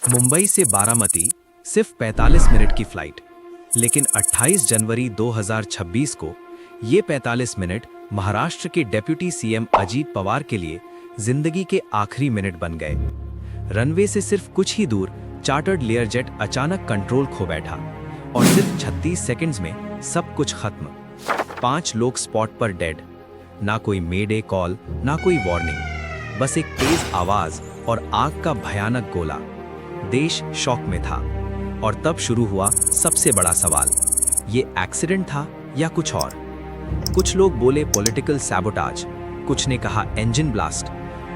मुंबई से बारामती सिर्फ 45 मिनट की फ्लाइट, लेकिन 28 जनवरी 2026 को ये 45 मिनट महाराष्ट्र के डेप्यूटी सीएम अजीत पवार के लिए जिंदगी के आखिरी मिनट बन गए। रनवे से सिर्फ कुछ ही दूर चार्टर्ड लेयर जेट अचानक कंट्रोल खो बैठा और सिर्फ 36 सेकंड्स में सब कुछ खत्म। 5 लोग स्पॉट पर डेड, ना कोई मेडे कॉल, ना कोई वार्निंग, बस एक तेज आवाज और आग का भयानक गोला। देश शॉक में था और तब शुरू हुआ सबसे बड़ा सवाल, ये एक्सीडेंट था या कुछ और। कुछ लोग बोले पॉलिटिकल सैबोटाज, कुछ ने कहा इंजन ब्लास्ट,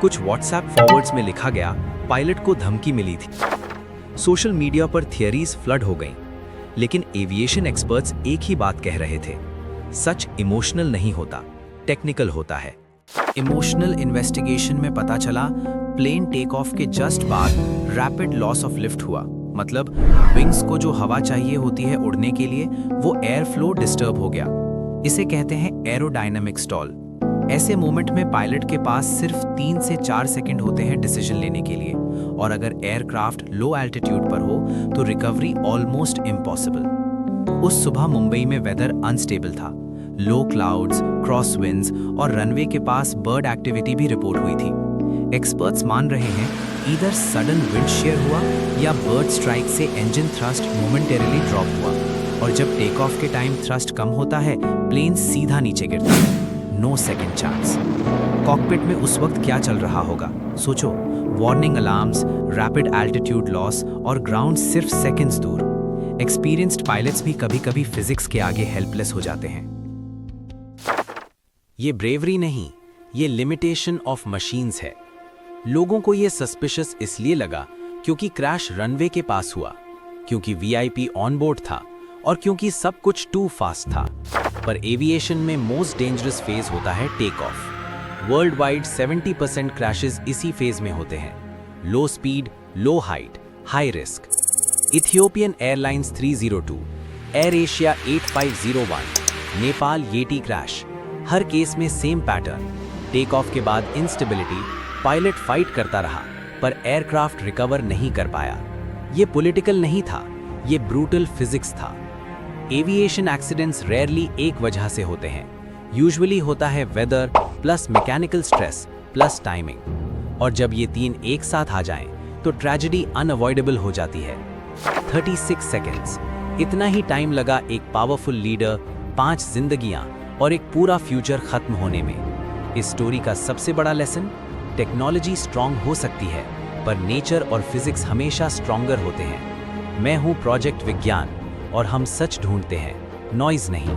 कुछ व्हाट्सएप फॉरवर्ड्स में लिखा गया पायलट को धमकी मिली थी। सोशल मीडिया पर थियरीज फ्लड हो गईं, लेकिन एविएशन एक्सपर्ट्स एक ही बात कह रहे थे, सच इमोशनल नहीं होता, टेक्निकल होता है। इमोशनल इन्वेस्टिगेशन में पता चला प्लेन टेक ऑफ के जस्ट बाद रैपिड लॉस ऑफ लिफ्ट हुआ, मतलब विंग्स को जो हवा चाहिए होती है उड़ने के लिए वो एयर फ्लो डिस्टर्ब हो गया। इसे कहते हैं एरोडायनामिक स्टॉल। ऐसे मोमेंट में पायलट के पास सिर्फ 3 से 4 सेकंड होते हैं डिसीजन लेने के लिए, और अगर एयरक्राफ्ट लो एल्टीट्यूड पर हो तो रिकवरी ऑलमोस्ट इम्पॉसिबल। उस सुबह मुंबई में वेदर अनस्टेबल था, लो क्लाउड्स, क्रॉस विंड्स और रनवे के पास बर्ड एक्टिविटी भी रिपोर्ट हुई थी। एक्सपर्ट्स मान रहे हैं इधर सडन विंड शेयर हुआ या बर्ड स्ट्राइक से इंजन थ्रस्ट मोमेंटरीली ड्रॉप हुआ, और जब टेक ऑफ के टाइम थ्रस्ट कम होता है प्लेन सीधा नीचे गिरता है। No second chance. कॉकपिट में उस वक्त क्या चल रहा होगा सोचो, warning alarms, rapid altitude loss और ग्राउंड सिर्फ सेकंड्स दूर। एक्सपीरियंस्ड पायलट्स भी कभी-कभी फिजिक्स के आगे हेल्पलेस हो जाते हैं। ये ब्रेवरी नहीं, ये लिमिटेशन ऑफ मशीन्स है। लोगों को ये सस्पिशियस इसलिए लगा क्योंकि क्रैश रनवे के पास हुआ, क्योंकि वीआईपी ऑन बोर्ड था और क्योंकि सब कुछ टू फास्ट था। पर एविएशन में मोस्ट डेंजरस फेज होता है take off. World wide 70% crashes इसी फेज में होते हैं। Low speed, low height, high risk. Ethiopian airlines 302, Air Asia 8501, Nepal Yeti crash, हर केस में सेम पैटर्न। टेक ऑफ के बाद इंस्टेबिलिटी, पायलट फाइट करता रहा पर एयरक्राफ्ट रिकवर नहीं कर पाया। ये पॉलिटिकल नहीं था, ये ब्रूटल फिजिक्स था। एविएशन एक्सीडेंट्स रेयरली एक वजह से होते हैं, यूजुअली होता है weather plus mechanical stress plus timing, और जब ये तीन एक साथ आ जाएं तो ट्रेजेडी अनअवॉइडेबल हो जाती है। 36 सेकेंड्स, इतना ही टाइम लगा एक पावरफुल लीडर, 5 जिंदगियां और एक पूरा फ्यूचर खत्म होने में। इस स्टोरी का सबसे बड़ा लेसन, टेक्नोलॉजी स्ट्रांग हो सकती है पर नेचर और फिजिक्स हमेशा स्ट्रांगर होते हैं। मैं हूं प्रोजेक्ट विज्ञान और हम सच ढूंढते हैं, नॉइज नहीं।